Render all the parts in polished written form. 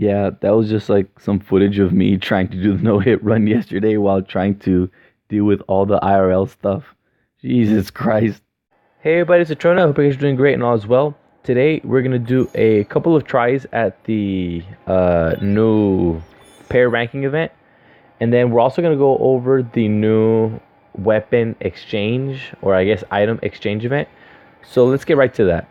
Yeah, that was just like some footage of me trying to do the no hit run yesterday while trying to deal with all the IRL stuff. Jesus Christ. Hey everybody, it's Atrona. I hope you guys are doing great and all is well. Today we're gonna do a couple of tries at the new pair ranking event, and then we're also gonna go over the new weapon exchange, or I guess item exchange event. So let's get right to that.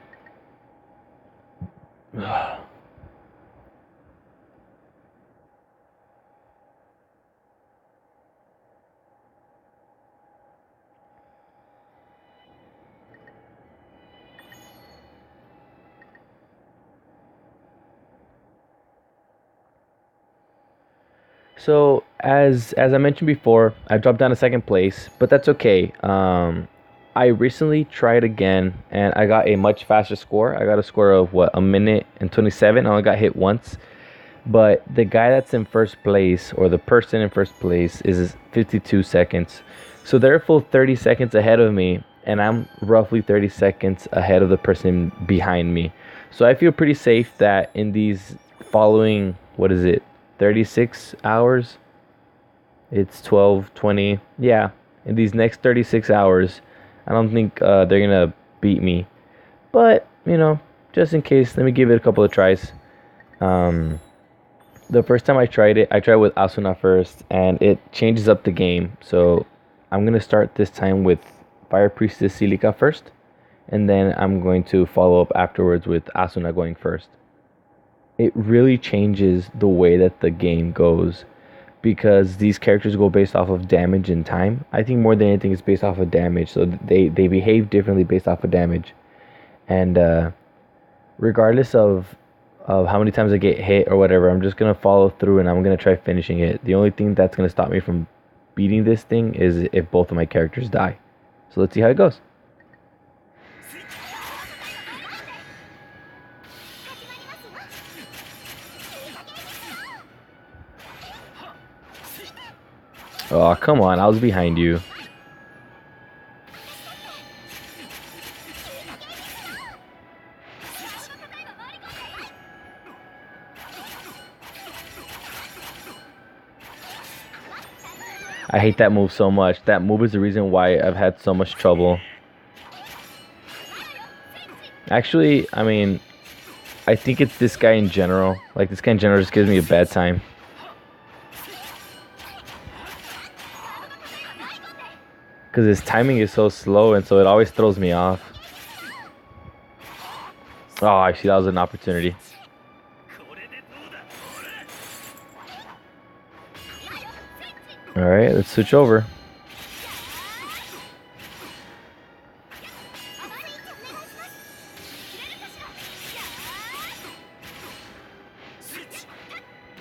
So as I mentioned before, I dropped down to second place, but that's okay. I recently tried again, and I got a much faster score. I got a score of what, a minute and 27. I only got hit once, but the guy that's in first place, or the person in first place, is 52 seconds. So they're a full 30 seconds ahead of me, and I'm roughly 30 seconds ahead of the person behind me. So I feel pretty safe that in these following, what is it, 36 hours? It's 12, 20. Yeah, in these next 36 hours, I don't think they're going to beat me. But, just in case, let me give it a couple of tries. The first time I tried it, I tried with Asuna first, and it changes up the game. So I'm going to start this time with Fire Priestess Silica first, and then I'm going to follow up afterwards with Asuna going first. It really changes the way that the game goes, because these characters go based off of damage and time. I think more than anything it's based off of damage, so they behave differently based off of damage. And regardless of how many times I get hit or whatever, I'm just gonna follow through and I'm gonna try finishing it. The only thing that's gonna stop me from beating this thing is if both of my characters die. So let's see how it goes. Oh, come on, I was behind you. I hate that move so much. That move is the reason why I've had so much trouble. Actually, I mean, I think it's this guy in general. Like, this guy in general just gives me a bad time. Because his timing is so slow, and so it always throws me off. Oh, actually, that was an opportunity. Alright, let's switch over.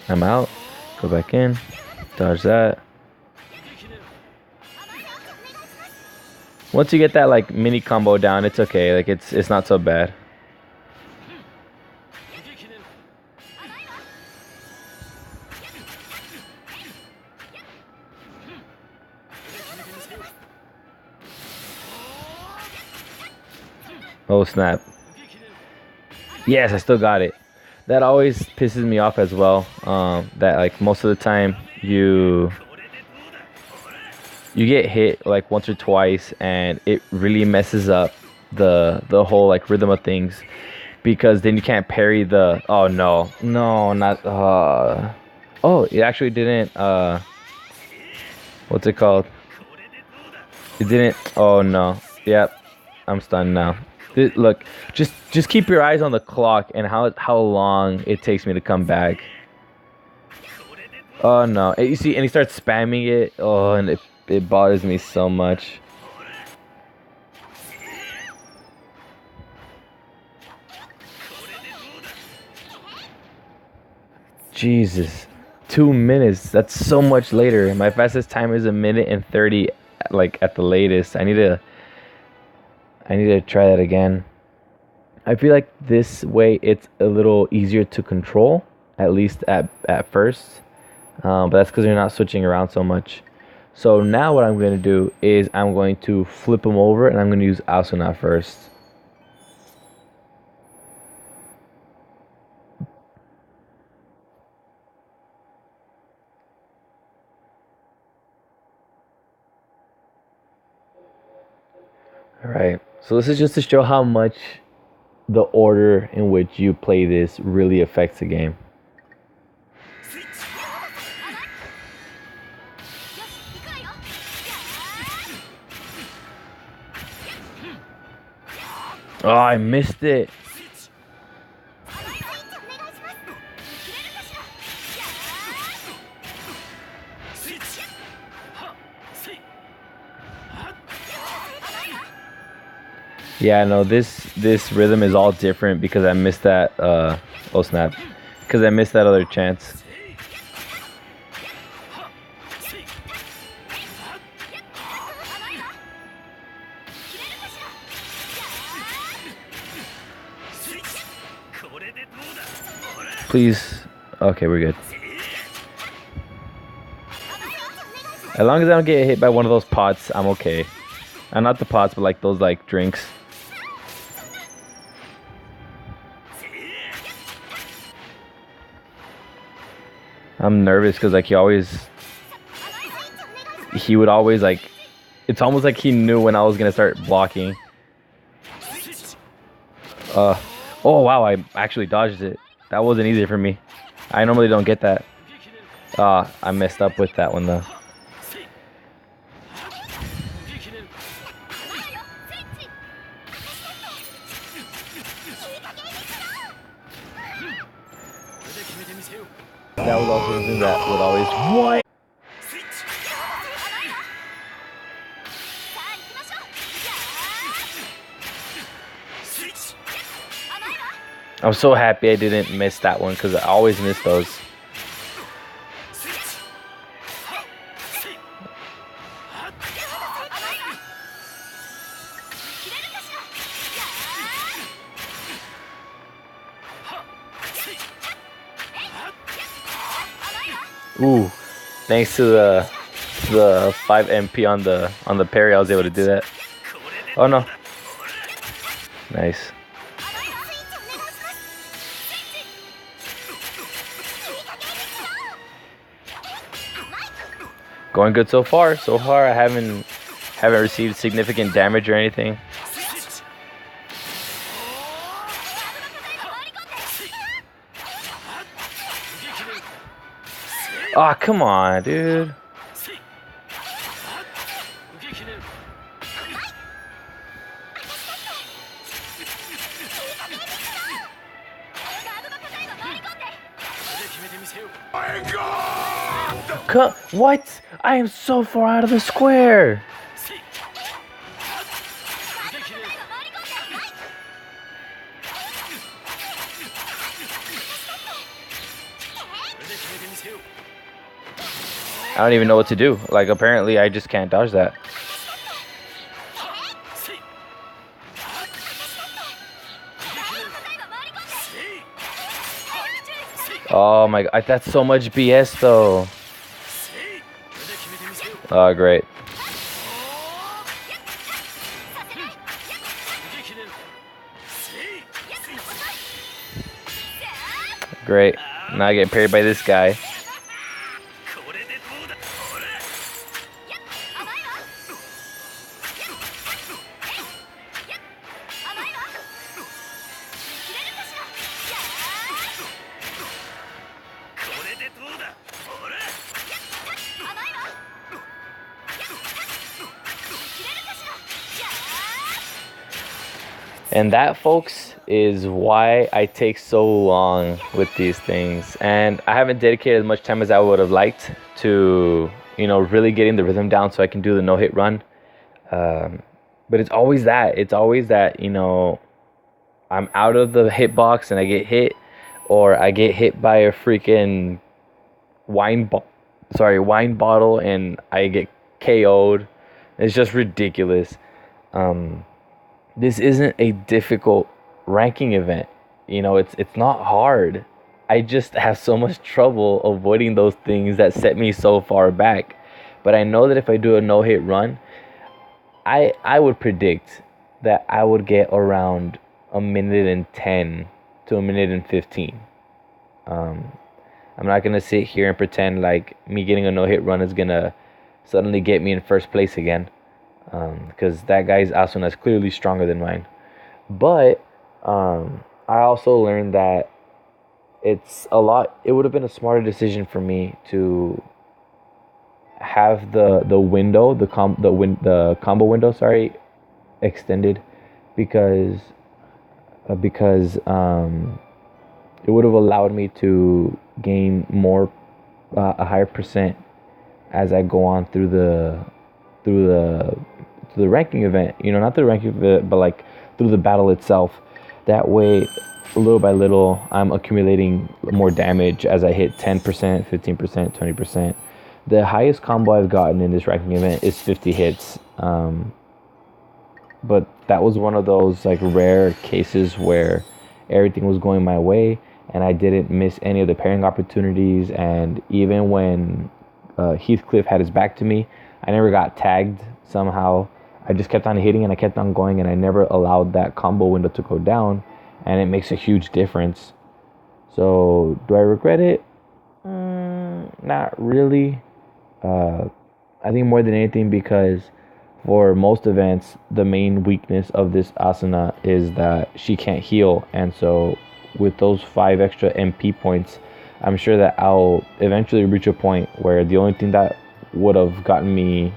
I'm out. Go back in. Dodge that. Once you get that like mini combo down, it's okay. Like it's not so bad. Oh snap. Yes, I still got it. That always pisses me off as well. That like most of the time you get hit like once or twice, and it really messes up the whole like rhythm of things, because then you can't parry the, oh no, not oh, it actually didn't what's it called? It didn't. Oh no. Yep. I'm stunned now. Look, just keep your eyes on the clock and how long it takes me to come back. Oh no. And you see, and he starts spamming it. Oh, and it bothers me so much. Jesus. 2 minutes. That's so much later. My fastest time is a minute and 30, like at the latest. I need to try that again. I feel like this way it's a little easier to control, at least at first. But that's because you're not switching around so much. So now what I'm going to do is I'm going to flip them over, and I'm going to use Asuna first. All right. So this is just to show how much the order in which you play this really affects the game. Oh, I missed it. Yeah, no, this rhythm is all different because I missed that oh snap. Because I missed that other chance. Please. Okay, we're good. As long as I don't get hit by one of those pots, I'm okay. Not the pots, but like those like drinks. I'm nervous because like he would always like, it's almost like he knew when I was gonna start blocking. Oh wow, I actually dodged it. That wasn't easy for me. I normally don't get that. I messed up with that one though. That was also something that would always... What? I'm so happy I didn't miss that one because I always miss those. Ooh, thanks to the 5 MP on the parry, I was able to do that. Oh no. Nice. Going good so far. So far I haven't received significant damage or anything. Oh, come on, dude. What? I am so far out of the square. I don't even know what to do. Like, apparently I just can't dodge that. Oh my god, that's so much BS though. Oh, great. Great. Now I get parried by this guy. And that, folks, is why I take so long with these things. And I haven't dedicated as much time as I would have liked to, really getting the rhythm down so I can do the no-hit run. But it's always that. It's always that, I'm out of the hitbox and I get hit, or I get hit by a freaking wine bottle and I get KO'd. It's just ridiculous. This isn't a difficult ranking event. It's not hard. I just have so much trouble avoiding those things that set me so far back. But I know that if I do a no-hit run, I would predict that I would get around 1:10 to 1:15. I'm not gonna sit here and pretend like me getting a no-hit run is gonna suddenly get me in first place again. because that guy's Asuna is clearly stronger than mine. But I also learned that it would have been a smarter decision for me to have the window, the combo window, sorry, extended, because it would have allowed me to gain more, a higher percent as I go on through the through the ranking event. You know, not the ranking event, but like through the battle itself. That way, little by little, I'm accumulating more damage as I hit 10%, 15%, 20%. The highest combo I've gotten in this ranking event is 50 hits. But that was one of those like rare cases where everything was going my way and I didn't miss any of the pairing opportunities. And even when Heathcliff had his back to me, I never got tagged somehow. I just kept on hitting and I kept on going, and I never allowed that combo window to go down, and it makes a huge difference. So do I regret it? Not really. I think more than anything, because for most events, the main weakness of this Asuna is that she can't heal. And so with those 5 extra MP points, I'm sure that I'll eventually reach a point where the only thing that would have gotten me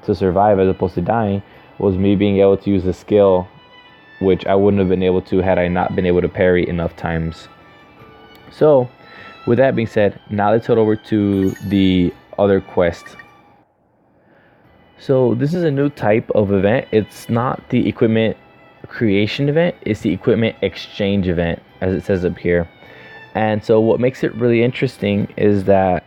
to survive as opposed to dying was me being able to use a skill, which I wouldn't have been able to had I not been able to parry enough times. So with that being said, now let's head over to the other quest. So this is a new type of event. It's not the equipment creation event, it's the equipment exchange event, as it says up here. And so what makes it really interesting is that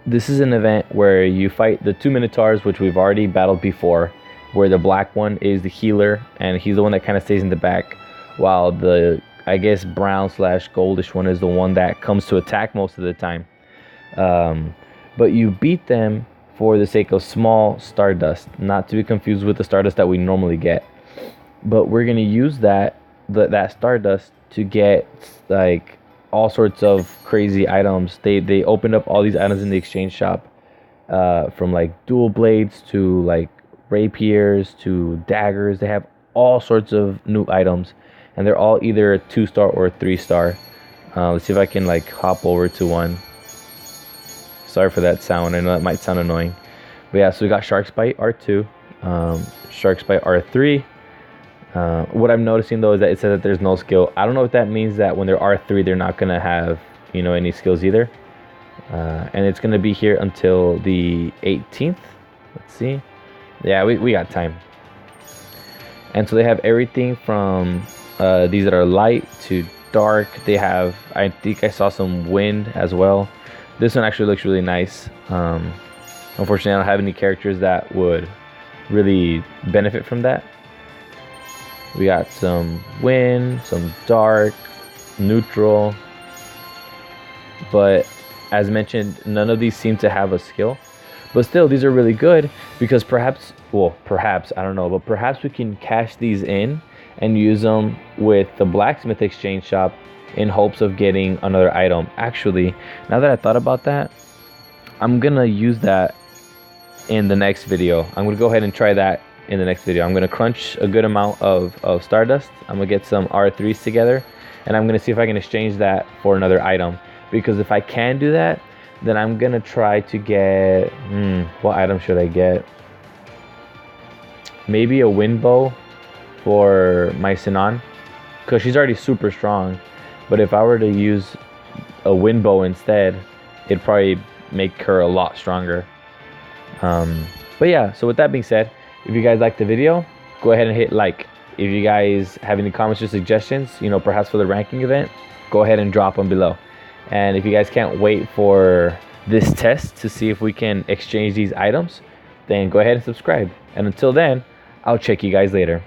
this is an event where you fight the 2 Minotaurs, which we've already battled before, where the black one is the healer, and he's the one that kind of stays in the back, while the, I guess, brown / goldish one is the one that comes to attack most of the time. But you beat them for the sake of small Stardust, not to be confused with the Stardust that we normally get. But we're going to use that Stardust to get like all sorts of crazy items. They opened up all these items in the exchange shop, from like dual blades to like rapiers to daggers. They have all sorts of new items, and they're all either a 2-star or a 3-star. Let's see if I can like hop over to one. Sorry for that sound, I know that might sound annoying. But yeah, so we got Shark's Bite R2, Shark's Bite R3. What I'm noticing though is that it says that there's no skill. I don't know if that means that when they're R3 they're not gonna have, you know, any skills either. And it's gonna be here until the 18th. Let's see. Yeah, we got time. And so they have everything from these that are light to dark. They have, I think I saw some wind as well. This one actually looks really nice. Unfortunately, I don't have any characters that would really benefit from that. We got some wind, some dark, neutral. But as mentioned, none of these seem to have a skill. But still, these are really good because perhaps I don't know, but perhaps we can cash these in and use them with the blacksmith exchange shop in hopes of getting another item. Actually, now that I thought about that, I'm gonna use that in the next video. I'm gonna go ahead and try that in the next video. I'm gonna crunch a good amount of Stardust. I'm gonna get some R3s together, and I'm gonna see if I can exchange that for another item. Because if I can do that, then I'm gonna try to get, what item should I get? Maybe a wind bow for my Sinan, because she's already super strong. But if I were to use a wind bow instead, it'd probably make her a lot stronger. But yeah, so with that being said, if you guys liked the video, go ahead and hit like. If you guys have any comments or suggestions, you know, perhaps for the ranking event, go ahead and drop them below. And if you guys can't wait for this test to see if we can exchange these items, then go ahead and subscribe. And until then, I'll check you guys later.